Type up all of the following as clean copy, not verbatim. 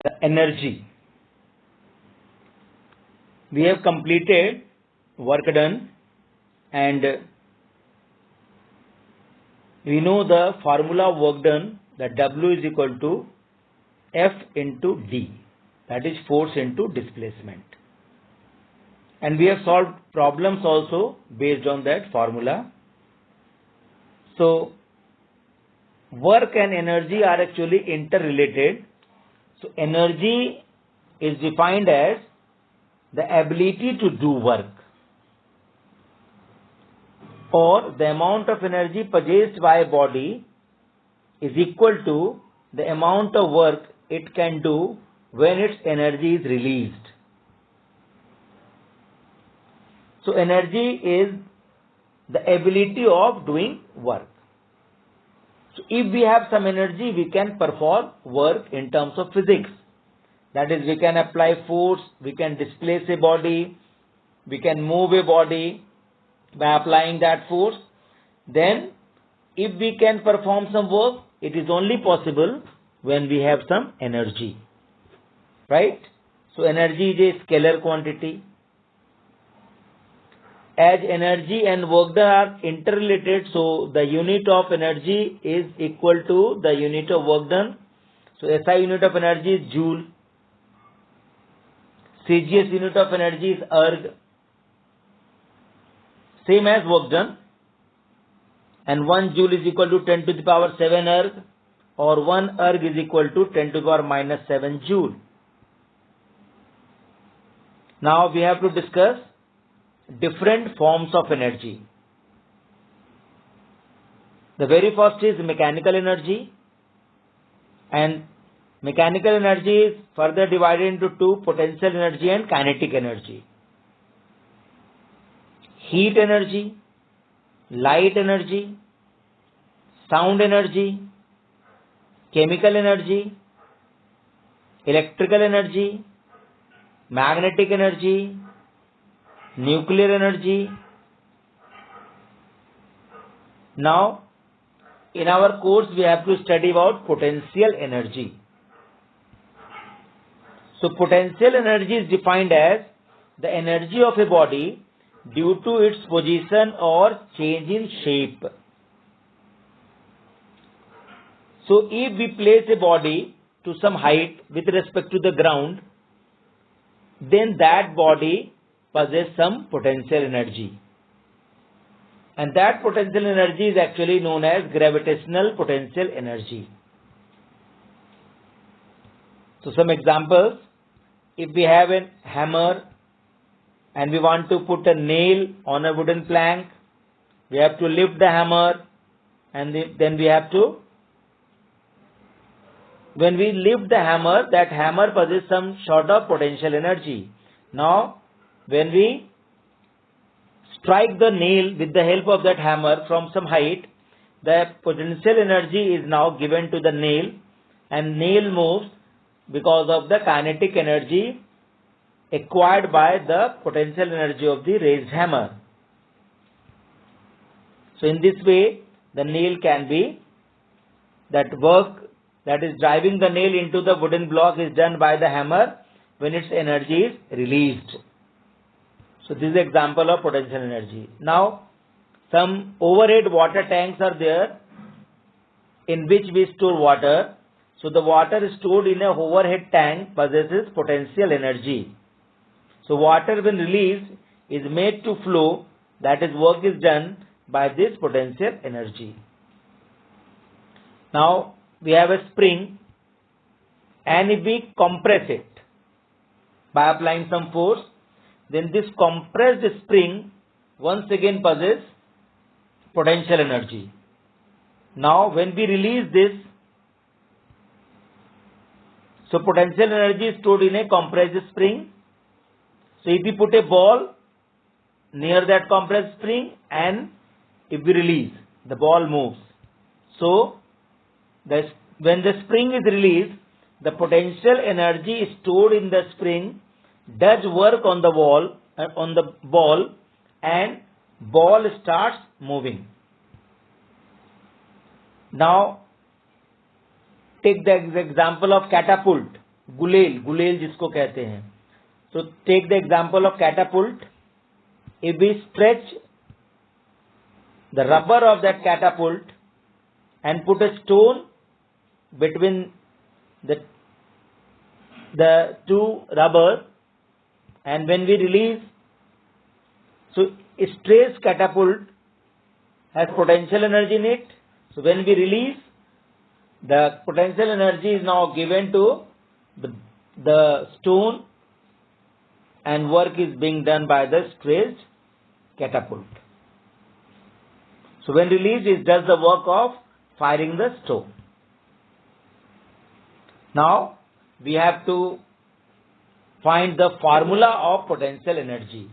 the energy. We have completed work done, and we know the formula of work done, that W is equal to F into D, that is force into displacement. And we have solved problems also based on that formula. So work and energy are actually interrelated. So energy is defined as the ability to do work, or the amount of energy possessed by a body is equal to the amount of work it can do when its energy is released. So energy is the ability of doing work. So if we have some energy, we can perform work in terms of physics. That is, we can apply force, we can displace a body, we can move a body by applying that force. Then if we can perform some work, it is only possible when we have some energy, right? So energy is a scalar quantity. As energy and work done are interrelated, so the unit of energy is equal to the unit of work done. So SI unit of energy is joule. CGS unit of energy is erg, same as work done, and 1 joule is equal to 10 to the power 7 erg, or 1 erg is equal to 10 to the power minus 7 joule. Now we have to discuss different forms of energy. The very first is mechanical energy, and mechanical energy is further divided into two: potential energy and kinetic energy. Heat energy, light energy, sound energy, chemical energy, electrical energy, magnetic energy, nuclear energy. Now, in our course, we have to study about potential energy. So potential energy is defined as the energy of a body due to its position or change in shape. So if we place a body to some height with respect to the ground, then that body possesses some potential energy. And that potential energy is actually known as gravitational potential energy. So some examples: if we have a hammer and we want to put a nail on a wooden plank, we have to lift the hammer, and then we have to, when we lift the hammer, that hammer possesses some sort of potential energy. Now, when we strike the nail with the help of that hammer from some height, the potential energy is now given to the nail, and nail moves because of the kinetic energy acquired by the potential energy of the raised hammer. So in this way, the nail can be, that work that is driving the nail into the wooden block is done by the hammer when its energy is released. So this is an example of potential energy. Now, some overhead water tanks are there in which we store water. So the water stored in a overhead tank possesses potential energy. So water when released is made to flow, that is, work is done by this potential energy. Now we have a spring, and if we compress it by applying some force, then this compressed spring once again possesses potential energy. Now when we release this, so potential energy is stored in a compressed spring. So if we put a ball near that compressed spring, and if we release, the ball moves. So when the spring is released, the potential energy stored in the spring does work on the ball, and ball starts moving. Now take the example of catapult, गुलेल जिसको कहते हैं. So take the example of catapult. If we stretch the rubber of that catapult and put a stone between the two rubber, and when we release, so a stress catapult has potential energy in it. So when we release, the potential energy is now given to the stone and work is being done by the stressed catapult. So when released, it does the work of firing the stone. Now we have to find the formula of potential energy.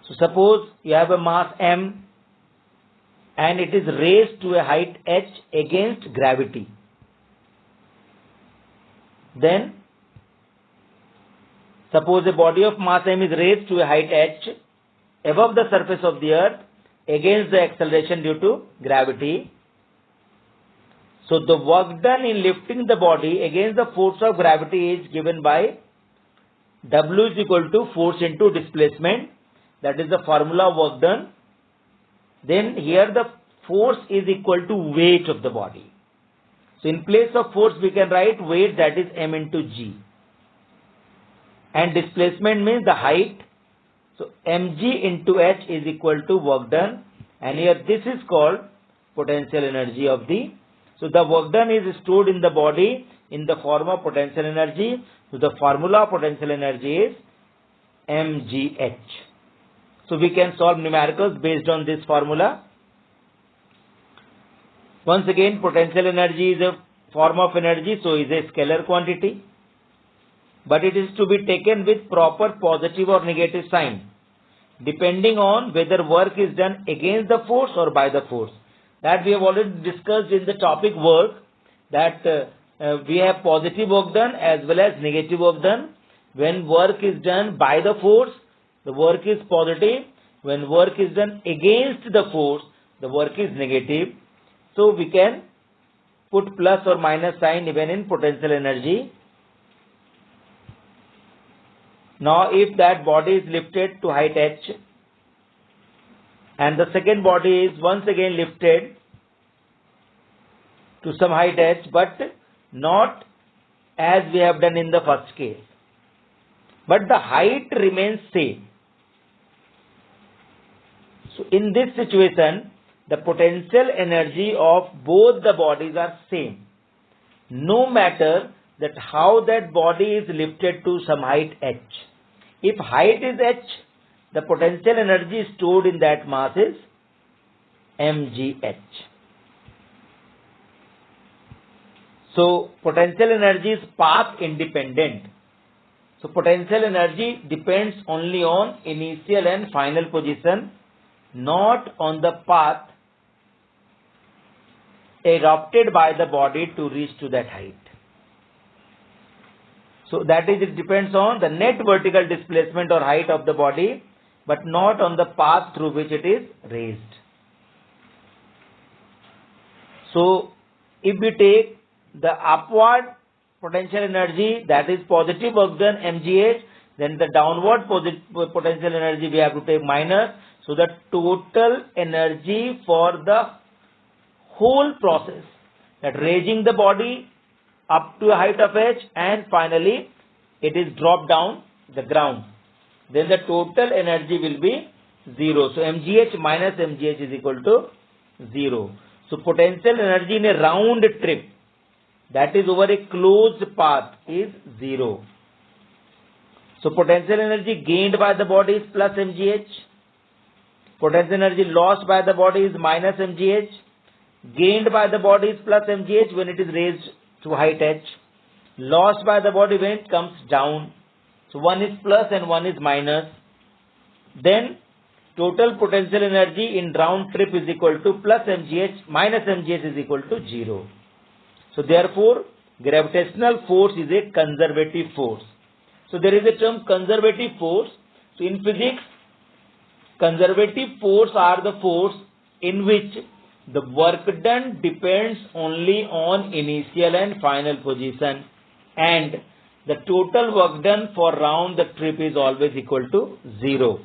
So suppose you have a mass m and it is raised to a height h against gravity. Then suppose a body of mass m is raised to a height h above the surface of the earth against the acceleration due to gravity. So the work done in lifting the body against the force of gravity is given by W is equal to force into displacement. That is the formula of work done. Then here the force is equal to weight of the body. So in place of force we can write weight, that is m into g. And displacement means the height. So mg into h is equal to work done. And here this is called potential energy of the. So the work done is stored in the body in the form of potential energy. So the formula of potential energy is mgh. So we can solve numericals based on this formula. Once again, potential energy is a form of energy, so is a scalar quantity. But it is to be taken with proper positive or negative sign, depending on whether work is done against the force or by the force. That we have already discussed in the topic work, that we have positive work done as well as negative work done. When work is done by the force, the work is positive. When work is done against the force, the work is negative. So we can put plus or minus sign even in potential energy. Now if that body is lifted to height h and the second body is once again lifted to some height h, but not as we have done in the first case, but the height remains same. So in this situation, the potential energy of both the bodies are same, no matter that how that body is lifted to some height h. If height is h, the potential energy stored in that mass is mgh. So potential energy is path independent. So potential energy depends only on initial and final position, not on the path adopted by the body to reach to that height. So that is, it depends on the net vertical displacement or height of the body, but not on the path through which it is raised. So if we take the upward potential energy, that is positive work done mgh, then the downward potential energy we have to take minus. So the total energy for the whole process, that raising the body up to a height of h and finally it is dropped down the ground, then the total energy will be 0. So mgh minus mgh is equal to 0. So potential energy in a round trip, that is over a closed path, is 0. So potential energy gained by the body is plus mgh. Potential energy lost by the body is minus mgh. Gained by the body is plus mgh when it is raised to height h. Lost by the body when it comes down. So one is plus and one is minus. Then total potential energy in round trip is equal to plus mgh minus mgh is equal to 0. So therefore gravitational force is a conservative force. So there is a term conservative force. So in physics, conservative force are the force in which the work done depends only on initial and final position, and the total work done for round the trip is always equal to 0.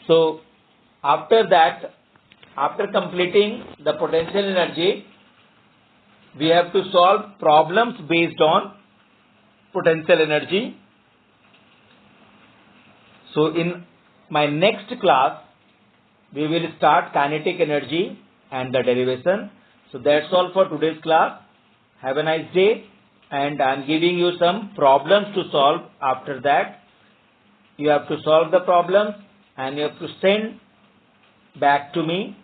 So after that, after completing the potential energy, we have to solve problems based on potential energy. So in my next class, we will start kinetic energy and the derivation. So that's all for today's class. Have a nice day, and I am giving you some problems to solve. After that, you have to solve the problems and you have to send back to me